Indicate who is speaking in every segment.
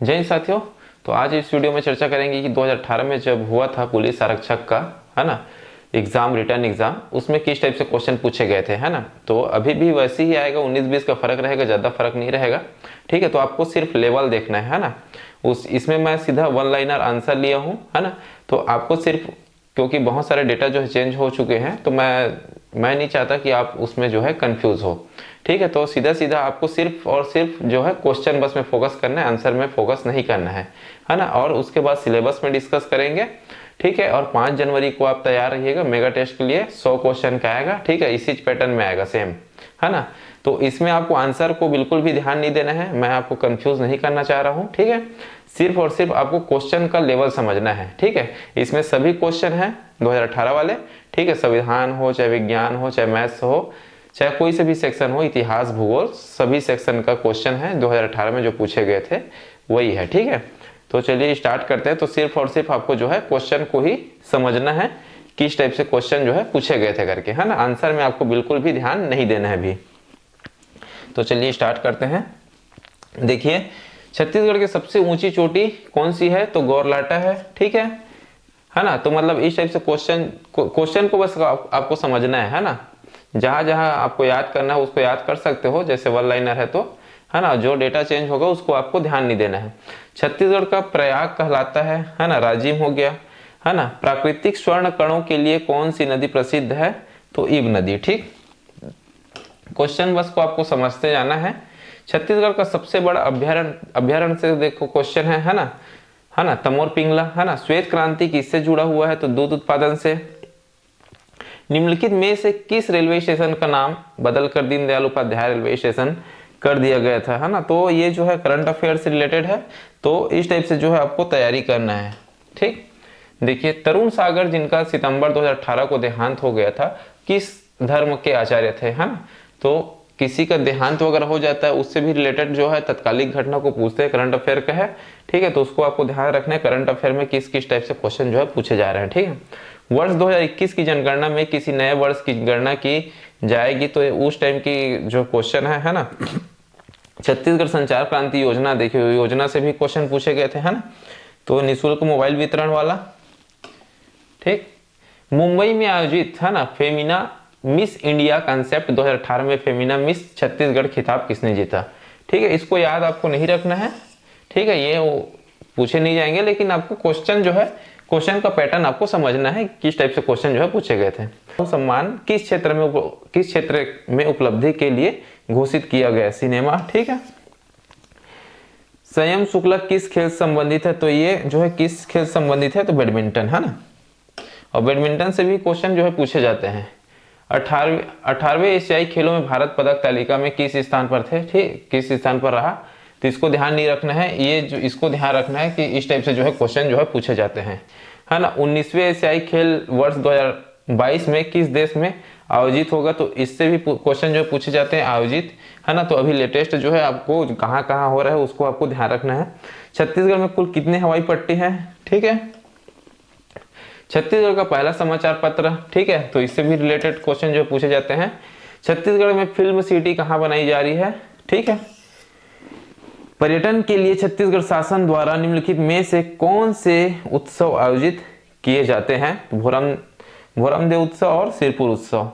Speaker 1: जय हिंद साथियों। तो आज इस वीडियो में चर्चा करेंगे कि 2018 में जब हुआ था पुलिस आरक्षक का, है ना, एग्जाम, रिटर्न एग्जाम, उसमें किस टाइप से क्वेश्चन पूछे गए थे, है ना। तो अभी भी वैसे ही आएगा, 19-20 का फर्क रहेगा, ज़्यादा फर्क नहीं रहेगा। ठीक है, तो आपको सिर्फ लेवल देखना है ना। इसमें मैं सीधा वन लाइनर आंसर लिया हूँ, है ना। तो आपको सिर्फ, क्योंकि बहुत सारे डेटा जो है चेंज हो चुके हैं, तो मैं नहीं चाहता कि आप उसमें जो है कंफ्यूज हो। ठीक है, तो सीधा सीधा आपको सिर्फ और सिर्फ जो है क्वेश्चन बस में फोकस करना है, आंसर में फोकस नहीं करना है ना। और उसके बाद सिलेबस में डिस्कस करेंगे। ठीक है, और 5 जनवरी को आप तैयार रहिएगा, मेगा टेस्ट के लिए 100 क्वेश्चन का आएगा। ठीक है, इसी पैटर्न में आएगा सेम, है ना। तो इसमें आपको आंसर को बिल्कुल भी ध्यान नहीं देना है, मैं आपको कंफ्यूज नहीं करना चाह रहा हूँ। ठीक है, सिर्फ और सिर्फ आपको क्वेश्चन का लेवल समझना है। ठीक है, इसमें सभी क्वेश्चन हैं 2018 वाले। ठीक है, संविधान हो, चाहे विज्ञान हो, चाहे मैथ्स हो, चाहे कोई से भी सेक्शन हो, इतिहास, भूगोल, सभी सेक्शन का क्वेश्चन है 2018 में जो पूछे गए थे वही है। ठीक है, तो चलिए स्टार्ट करते हैं। तो सिर्फ और सिर्फ आपको जो है क्वेश्चन को ही समझना है, किस टाइप से क्वेश्चन जो है पूछे गए थे करके, है ना। आंसर में आपको बिल्कुल भी ध्यान नहीं देना है अभी। तो चलिए स्टार्ट करते हैं। देखिए, छत्तीसगढ़ की सबसे ऊंची चोटी कौन सी है? तो गौरलाटा है। ठीक है ना। तो मतलब इस टाइप से क्वेश्चन को बस आपको समझना है ना। जहां जहां आपको याद करना है उसको याद कर सकते हो, जैसे वन लाइनर है तो, है ना। जो डेटा चेंज होगा उसको आपको ध्यान नहीं देना है। छत्तीसगढ़ का प्रयाग कहलाता है ना। राजिम हो गया, है ना। प्राकृतिक स्वर्ण कणों के लिए कौन सी नदी प्रसिद्ध है? तो ईब नदी। ठीक, क्वेश्चन बस को आपको समझते जाना है। छत्तीसगढ़ का सबसे बड़ा अभ्यारण्य से देखो क्वेश्चन है ना, तमोर पिंगला, है ना। श्वेत क्रांति किससे जुड़ा हुआ है? तो दूध उत्पादन से। निम्नलिखित में से किस रेलवे स्टेशन का नाम बदल कर दीनदयाल उपाध्याय रेलवे स्टेशन कर दिया गया था, है ना। तो ये जो है करंट अफेयर से रिलेटेड है, तो इस टाइप से जो है आपको तैयारी करना है। ठीक, देखिए, तरुण सागर जिनका सितंबर 2018 को देहांत हो गया था, किस धर्म के आचार्य थे, है ना। तो किसी का देहांत वगैरह हो जाता है, उससे भी रिलेटेड जो है तत्कालिक घटना को पूछते हैं, करंट अफेयर का है। ठीक है, तो उसको आपको ध्यान रखना है, करंट अफेयर में किस किस टाइप से क्वेश्चन जो है पूछे जा रहे हैं। ठीक है, वर्ष 2021 की जनगणना में किसी नए वर्ष की गणना की जाएगी, तो उस टाइम की जो क्वेश्चन है ना। छत्तीसगढ़ संचार क्रांति योजना, देखिए योजना से भी क्वेश्चन पूछे गए थे, है ना। तो निःशुल्क मोबाइल वितरण वाला। ठीक, मुंबई में आयोजित, है ना, फेमिना मिस इंडिया कॉन्सेप्ट 2018 में फेमिना मिस छत्तीसगढ़ खिताब किसने जीता? ठीक है, इसको याद आपको नहीं रखना है। ठीक है, ये पूछे नहीं जाएंगे, लेकिन आपको क्वेश्चन जो है, क्वेश्चन का पैटर्न आपको समझना है, किस टाइप से क्वेश्चन जो है पूछे गए थे। तो सम्मान किस क्षेत्र में उपलब्धि के लिए घोषित किया गया? सिनेमा। ठीक है, संयम शुक्ला किस खेल से संबंधित है? तो ये जो है किस खेल से संबंधित है? तो बैडमिंटन, है ना। और बैडमिंटन से भी क्वेश्चन जो है पूछे जाते हैं। 18वें एशियाई खेलों में भारत पदक तालिका में किस स्थान पर थे? ठीक, किस स्थान पर रहा? तो इसको ध्यान नहीं रखना है, ये जो इसको ध्यान रखना है कि इस टाइप से जो है क्वेश्चन जो है पूछे जाते हैं, है ना। 19वें एशियाई खेल वर्ष 2022 में किस देश में आयोजित होगा? तो इससे भी क्वेश्चन जो है पूछे जाते हैं, आयोजित, है ना। तो अभी लेटेस्ट जो है आपको कहाँ कहाँ हो रहा है उसको आपको ध्यान रखना है। छत्तीसगढ़ में कुल कितने हवाई पट्टी है? ठीक है, छत्तीसगढ़ का पहला समाचार पत्र। ठीक है, तो इससे भी रिलेटेड क्वेश्चन जो पूछे जाते हैं। छत्तीसगढ़ में फिल्म सिटी कहाँ बनाई जा रही है? ठीक है, पर्यटन के लिए छत्तीसगढ़ शासन द्वारा निम्नलिखित में से कौन से उत्सव आयोजित किए जाते हैं? भोरमदेव उत्सव और सिरपुर उत्सव।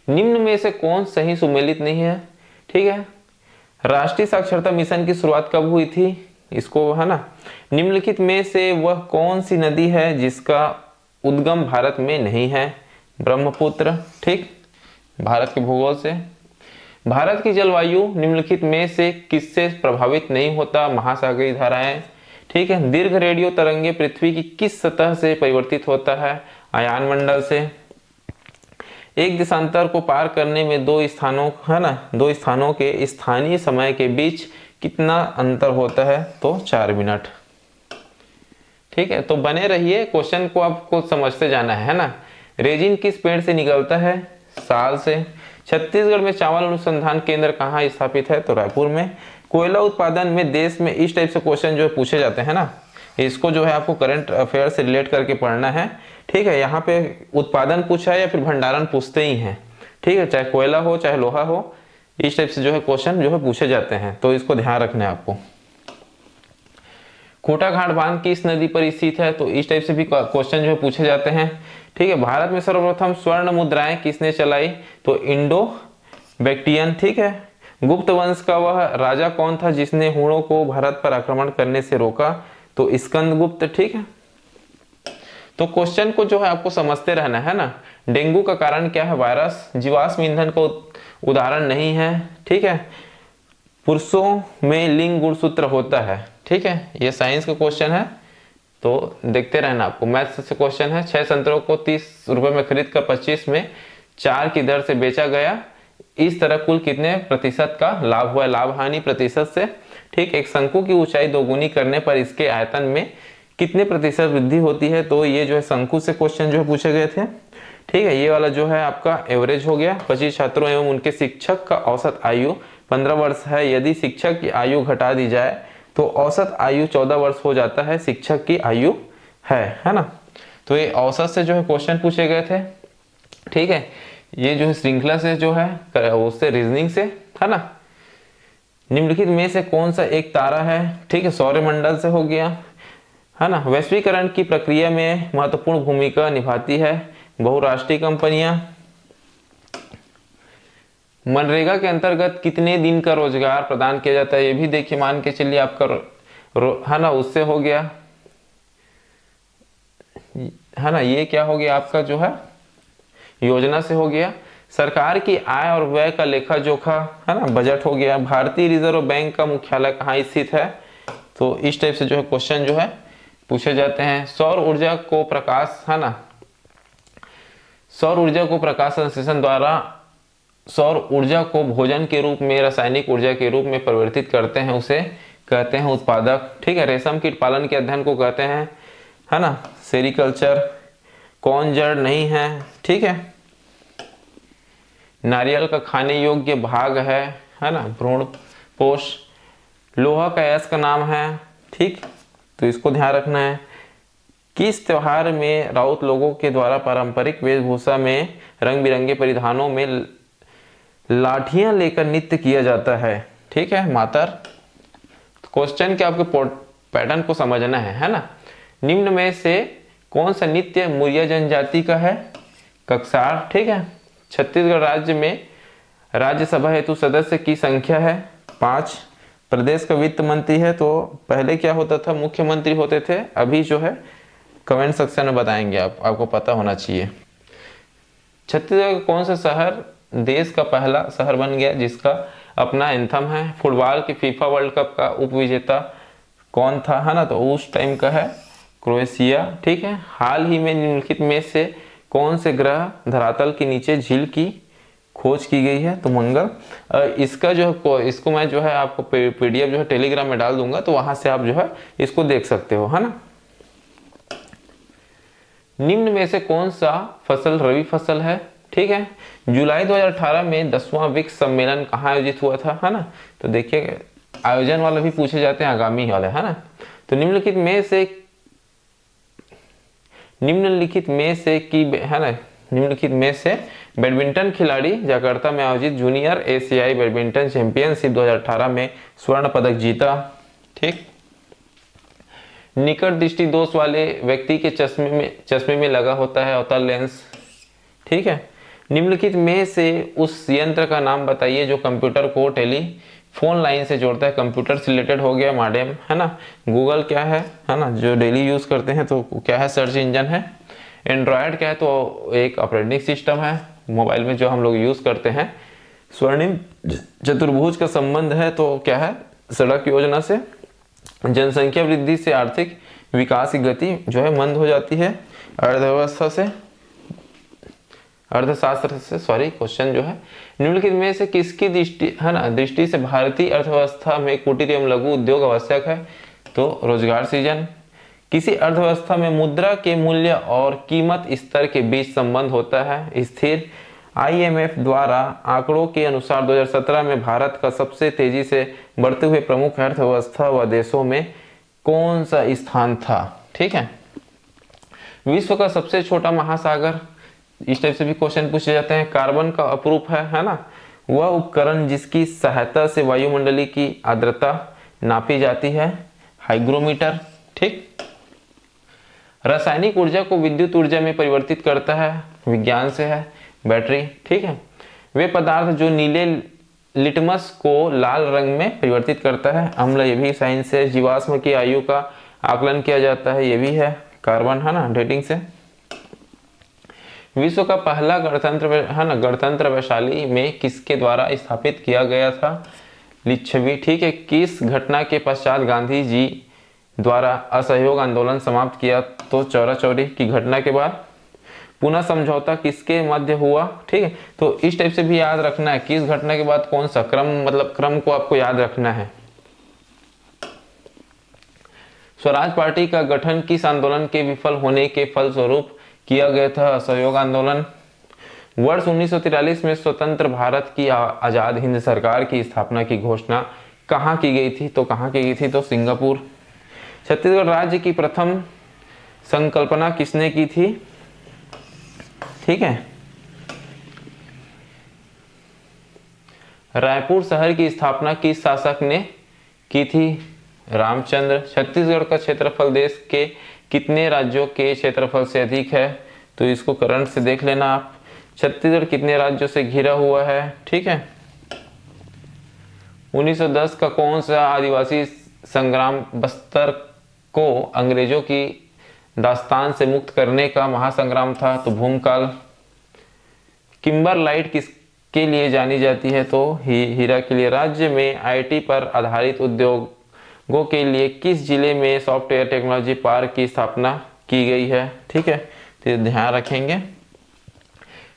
Speaker 1: निम्न में से कौन सही सुमेलित नहीं है? ठीक है, राष्ट्रीय साक्षरता मिशन की शुरुआत कब हुई थी? इसको, है ना। निम्नलिखित में से वह कौन सी नदी है जिसका उद्गम भारत में नहीं है? ब्रह्मपुत्र। ठीक, भारत के भूगोल से। भारत की जलवायु निम्नलिखित में से किससे प्रभावित नहीं होता? महासागरीय धाराएं। ठीक है, दीर्घ रेडियो तरंगे पृथ्वी की किस सतह से परिवर्तित होता है? आयान मंडल से। एक देशांतर को पार करने में दो स्थानों के स्थानीय समय के बीच कितना अंतर होता है? तो 4 मिनट। ठीक है, तो बने रहिए, क्वेश्चन को आपको समझते जाना है ना। रेजिन किस पेड़ से निकलता है? साल से। छत्तीसगढ़ में चावल अनुसंधान केंद्र कहाँ स्थापित है? तो रायपुर में। कोयला उत्पादन में देश में इस टाइप से क्वेश्चन जो है पूछे जाते हैं ना, इसको जो है आपको करंट अफेयर से रिलेट करके पढ़ना है। ठीक है, यहाँ पे उत्पादन पूछा है या फिर भंडारण पूछते ही हैं। ठीक है, चाहे कोयला हो चाहे लोहा हो, इस टाइप से जो है क्वेश्चन जो है पूछे जाते हैं, तो इसको ध्यान रखना है आपको। कोटाघाट बांध किस नदी पर स्थित है, तो इस टाइप से भी क्वेश्चन जो है पूछे जाते हैं। ठीक है, भारत में सर्वप्रथम स्वर्ण मुद्राएं किसने चलाई, तो इंडो बैक्टियन। ठीक है, गुप्त वंश का वह राजा कौन था जिसने हूणों को भारत पर आक्रमण करने से रोका, तो स्कंदगुप्त। ठीक है, तो क्वेश्चन को जो है आपको समझते रहना है ना। डेंगू का कारण क्या है, वायरस। जीवाश्म ईंधन का उदाहरण नहीं है। ठीक है, पुरुषों में लिंग गुणसूत्र होता है। ठीक है, ये साइंस का क्वेश्चन है, तो देखते रहना आपको। मैथ्स से क्वेश्चन है, 6 संतरों को 30 रुपए में खरीद कर 25 में 4 की दर से बेचा गया, इस तरह कुल कितने प्रतिशत का लाभ हुआ, लाभ हानि प्रतिशत से। ठीक, एक शंकु की ऊंचाई दोगुनी करने पर इसके आयतन में कितने प्रतिशत वृद्धि होती है, तो ये जो है शंकु से क्वेश्चन जो है पूछे गए थे। ठीक है, ये वाला जो है आपका एवरेज हो गया। 25 छात्रों एवं उनके शिक्षक का औसत आयु 15 वर्ष है। यदि शिक्षक की आयु घटा दी जाए तो औसत आयु 14 वर्ष हो जाता है, शिक्षक की आयु है ना। तो ये औसत से जो है क्वेश्चन पूछे गए थे। ठीक है, ये जो है श्रृंखला से जो है उससे रीजनिंग से, है ना। निम्नलिखित में से कौन सा एक तारा है, ठीक है, सौरमंडल से हो गया, है ना। वैश्वीकरण की प्रक्रिया में महत्वपूर्ण भूमिका निभाती है बहुराष्ट्रीय कंपनियां। मनरेगा के अंतर्गत कितने दिन का रोजगार प्रदान किया जाता है, ये भी देखिए, मान के चलिए आपका है ना, उससे हो गया, है ना। ये क्या हो गया आपका जो है योजना से हो गया। सरकार की आय और व्यय का लेखा जोखा, है ना, बजट हो गया। भारतीय रिजर्व बैंक का मुख्यालय कहाँ स्थित है, तो इस टाइप से जो है क्वेश्चन जो है पूछे जाते हैं। सौर ऊर्जा को प्रकाश, है ना, सौर ऊर्जा को प्रकाश संश्लेषण द्वारा सौर ऊर्जा को भोजन के रूप में, रासायनिक ऊर्जा के रूप में परिवर्तित करते हैं, उसे कहते हैं उत्पादक। ठीक है, रेशम कीट पालन के अध्ययन को कहते हैं, है ना, सेरिकल्चर। कौन जड़ नहीं है, ठीक है। नारियल का खाने योग्य भाग है ना, भ्रूण पोष। लोहा का अयस्क नाम है, ठीक, तो इसको ध्यान रखना है। किस त्योहार में राउत लोगों के द्वारा पारंपरिक वेशभूषा में रंग बिरंगे परिधानों में लाठियां लेकर नृत्य किया जाता है, ठीक है, मातर। क्वेश्चन के आपके पैटर्न को समझना है ना। निम्न में से कौन सा नृत्य मुरिया जनजाति का है, कक्सार। ठीक है, छत्तीसगढ़ राज्य में राज्यसभा हेतु सदस्य की संख्या है 5। प्रदेश का वित्त मंत्री है, तो पहले क्या होता था, मुख्यमंत्री होते थे, अभी जो है कमेंट सेक्शन में बताएंगे, आपको पता होना चाहिए। छत्तीसगढ़ का कौन सा शहर देश का पहला शहर बन गया जिसका अपना एंथम है। फुटबॉल की फीफा वर्ल्ड कप का उपविजेता कौन था, है ना, तो उस टाइम का है क्रोएशिया। ठीक है, हाल ही में निम्नलिखित में से कौन से ग्रह धरातल के नीचे झील की खोज की गई है, तो मंगल। इसका जो है, इसको मैं जो है आपको पीडीएफ जो है टेलीग्राम में डाल दूंगा, तो वहां से आप जो है इसको देख सकते हो, है ना। निम्न में से कौन सा फसल रबी फसल है, ठीक है। जुलाई 2018 में 10वां विक्स सम्मेलन कहाँ आयोजित हुआ था, है ना, तो देखिए आयोजन वाले भी पूछे जाते हैं, आगामी वाले, है ना। तो निम्नलिखित में से बैडमिंटन खिलाड़ी जकार्ता में आयोजित जूनियर एशियाई बैडमिंटन चैंपियनशिप 2018 में स्वर्ण पदक जीता, ठीक। निकट दृष्टि दोष वाले व्यक्ति के चश्मे में लगा होता है अवतल लेंस, ठीक है। निम्नलिखित में से उस यंत्र का नाम बताइए जो कंप्यूटर को टेलीफोन लाइन से जोड़ता है। कंप्यूटर से रिलेटेड हो गया मॉडेम, है ना। गूगल क्या है ना, जो डेली यूज करते हैं, तो क्या है, सर्च इंजन है। एंड्रॉयड क्या है, तो एक ऑपरेटिंग सिस्टम है मोबाइल में जो हम लोग यूज करते हैं। स्वर्णिम चतुर्भुज का संबंध है, तो क्या है, सड़क योजना से। जनसंख्या वृद्धि से आर्थिक विकास की गति जो है मंद हो जाती है। अर्थव्यवस्था से, अर्थशास्त्र से, सॉरी, क्वेश्चन जो है निम्नलिखित में से किसकी दृष्टि, है ना, दृष्टि से भारतीय अर्थव्यवस्था में कुटीर एवं लघु उद्योग आवश्यक है, तो रोजगार सृजन। किसी अर्थव्यवस्था में मुद्रा के मूल्य और कीमत स्तर के बीच संबंध होता है, स्थिर। IMF द्वारा आंकड़ों के अनुसार 2017 में भारत का सबसे तेजी से बढ़ते हुए प्रमुख अर्थव्यवस्था व देशों में कौन सा स्थान था, ठीक है। विश्व का सबसे छोटा महासागर, इस टाइप से भी क्वेश्चन पूछे जाते हैं। कार्बन का अपरूप है ना, वह उपकरण जिसकी सहायता से वायुमंडली की आर्द्रता नापी जाती है, हाइग्रोमीटर। ठीक। रासायनिक ऊर्जा को विद्युत ऊर्जा में परिवर्तित करता है, विज्ञान से है, बैटरी। ठीक है। वे पदार्थ जो नीले लिटमस को लाल रंग में परिवर्तित करता है, अम्ल। ये भी साइंस से। जीवाश्म की आयु का आकलन किया जाता है, ये भी है, कार्बन, है ना, डेटिंग से। विश्व का पहला गणतंत्र, है ना, गणतंत्र वैशाली में किसके द्वारा स्थापित किया गया था, लिच्छवी। ठीक है। किस घटना के पश्चात गांधी जी द्वारा असहयोग आंदोलन समाप्त किया, तो चौरा चौरी की घटना के बाद। पुनः समझौता किसके मध्य हुआ। ठीक है। तो इस टाइप से भी याद रखना है, किस घटना के बाद कौन सा क्रम, मतलब क्रम को आपको याद रखना है। स्वराज पार्टी का गठन किस आंदोलन के विफल होने के फलस्वरूप किया गया था, असहयोग आंदोलन। वर्ष 1943 में स्वतंत्र भारत की आजाद हिंद सरकार की स्थापना की घोषणा कहाँ की गई थी, तो कहाँ की गई थी, तो सिंगापुर। छत्तीसगढ़ राज्य की प्रथम संकल्पना किसने की थी। ठीक है। रायपुर शहर की स्थापना किस शासक ने की थी, रामचंद्र। छत्तीसगढ़ का क्षेत्रफल देश के कितने राज्यों के क्षेत्रफल से अधिक है, तो इसको करंट से देख लेना आप। छत्तीसगढ़ कितने राज्यों से घिरा हुआ है। ठीक है। 1910 का कौन सा आदिवासी संग्राम बस्तर को अंग्रेजों की दास्तान से मुक्त करने का महासंग्राम था, तो भूमकाल। किम्बरलाइट किसके लिए जानी जाती है, तो हीरा के लिए। राज्य में आईटी पर आधारित उद्योगों के लिए किस जिले में सॉफ्टवेयर टेक्नोलॉजी पार्क की स्थापना की गई है। ठीक है। तो ध्यान रखेंगे।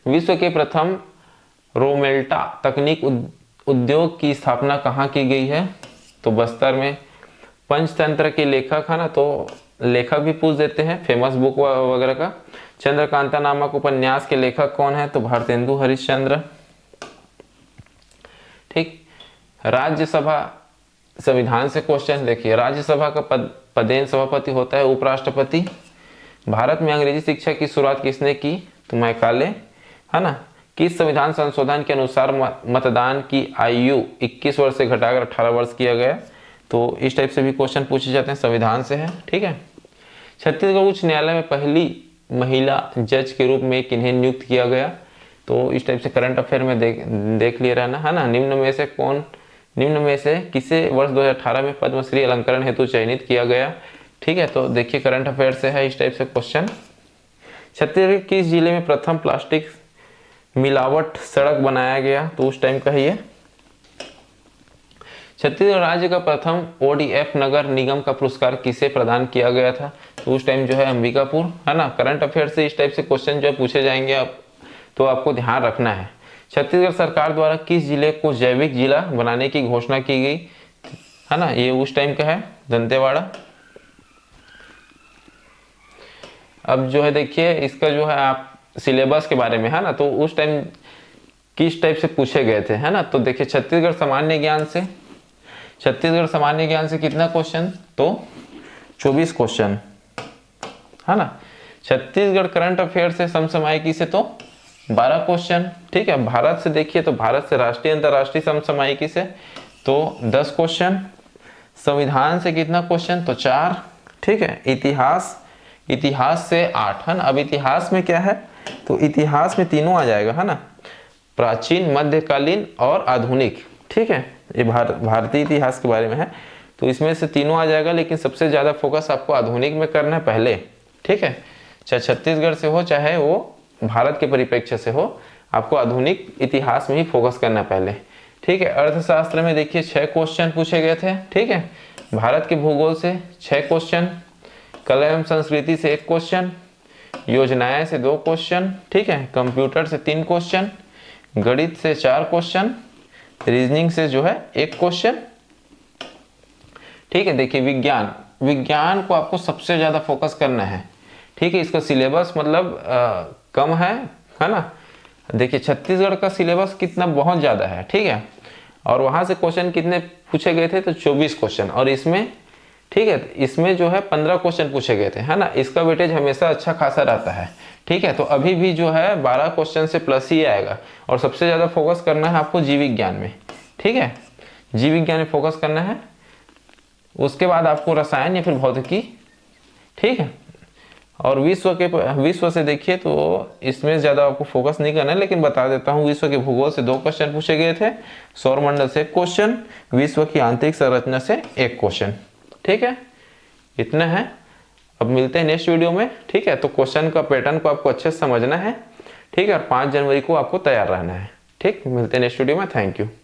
Speaker 1: विश्व के प्रथम रोमेल्टा तकनीक उद्योग की स्थापना कहाँ की गई है, तो बस्तर में। पंचतंत्र के लेखक, है ना, तो लेखक भी पूछ देते हैं, फेमस बुक वगैरह का। चंद्रकांता नामक उपन्यास के लेखक कौन है, तो भारतेंदु हरिश्चंद्र। ठीक। राज्यसभा, संविधान से क्वेश्चन देखिए। राज्यसभा का पदेन सभापति होता है उपराष्ट्रपति। भारत में अंग्रेजी शिक्षा की शुरुआत किसने की, तो मैकाले, है ना। किस संविधान संशोधन के अनुसार मतदान की आयु 21 वर्ष से घटाकर 18 वर्ष किया गया, तो इस टाइप से भी क्वेश्चन पूछे जाते हैं, संविधान से है। ठीक है। छत्तीसगढ़ उच्च न्यायालय में पहली महिला जज के रूप में किन्हें नियुक्त किया गया, तो इस टाइप से करंट अफेयर में देख लिए रहना, है ना। निम्न में से किसे वर्ष 2018 में पद्मश्री अलंकरण हेतु चयनित किया गया। ठीक है। तो देखिए करंट अफेयर से है इस टाइप से क्वेश्चन। छत्तीसगढ़ किस जिले में प्रथम प्लास्टिक मिलावट सड़क बनाया गया, तो उस टाइम का ही है। छत्तीसगढ़ राज्य का प्रथम ओडीएफ नगर निगम का पुरस्कार किसे प्रदान किया गया था, तो उस टाइम जो है अंबिकापुर, है ना। करंट अफेयर से इस टाइप से क्वेश्चन जो पूछे जाएंगे आप, तो आपको ध्यान रखना है। छत्तीसगढ़ सरकार द्वारा किस जिले को जैविक जिला बनाने की घोषणा की गई, है ना, ये उस टाइम का है दंतेवाड़ा। अब जो है देखिए इसका जो है आप सिलेबस के बारे में, है ना, तो उस टाइम किस टाइप से पूछे गए थे, है ना। तो देखिए छत्तीसगढ़ सामान्य ज्ञान से कितना क्वेश्चन, तो 24 क्वेश्चन, है ना। छत्तीसगढ़ करंट अफेयर से समसामयिकी से तो 12 क्वेश्चन। ठीक है। भारत से देखिए तो भारत से राष्ट्रीय अंतरराष्ट्रीय समसामयिकी से तो 10 क्वेश्चन। संविधान से कितना क्वेश्चन, तो 4। ठीक है। इतिहास से 8, है ना। अब इतिहास में क्या है, तो इतिहास में तीनों आ जाएगा, है ना, प्राचीन, मध्यकालीन और आधुनिक। ठीक है। ये भारतीय इतिहास के बारे में है, तो इसमें से तीनों आ जाएगा, लेकिन सबसे ज्यादा फोकस आपको आधुनिक में करना है पहले। ठीक है। चाहे छत्तीसगढ़ से हो चाहे वो भारत के परिप्रेक्ष्य से हो, आपको आधुनिक इतिहास में ही फोकस करना है पहले। ठीक है। अर्थशास्त्र में देखिए 6 क्वेश्चन पूछे गए थे। ठीक है। भारत के भूगोल से 6 क्वेश्चन, कला एवं संस्कृति से 1 क्वेश्चन, योजनाएं से 2 क्वेश्चन। ठीक है। कंप्यूटर से 3 क्वेश्चन, गणित से 4 क्वेश्चन, रीजनिंग से जो है 1 क्वेश्चन। ठीक है। देखिए विज्ञान को आपको सबसे ज्यादा फोकस करना है। ठीक है। इसका सिलेबस मतलब कम है ना। देखिए छत्तीसगढ़ का सिलेबस कितना बहुत ज्यादा है। ठीक है। और वहां से क्वेश्चन कितने पूछे गए थे, तो 24 क्वेश्चन, और इसमें ठीक है, इसमें जो है 15 क्वेश्चन पूछे गए थे, है ना। इसका वेटेज हमेशा अच्छा खासा रहता है। ठीक है, तो अभी भी जो है 12 क्वेश्चन से प्लस ही आएगा। और सबसे ज़्यादा फोकस करना है आपको जीव विज्ञान में। ठीक है, जीव विज्ञान में फोकस करना है, उसके बाद आपको रसायन या फिर भौतिकी। ठीक है, और विश्व से देखिए तो इसमें ज़्यादा आपको फोकस नहीं करना है, लेकिन बता देता हूँ विश्व के भूगोल से 2 क्वेश्चन पूछे गए थे, सौरमंडल से 1 क्वेश्चन, विश्व की आंतरिक संरचना से 1 क्वेश्चन। ठीक है, इतना है। अब मिलते हैं नेक्स्ट वीडियो में। ठीक है, तो क्वेश्चन का पैटर्न को आपको अच्छे से समझना है। ठीक है, और 5 जनवरी को आपको तैयार रहना है। ठीक, मिलते हैं नेक्स्ट वीडियो में। Thank you.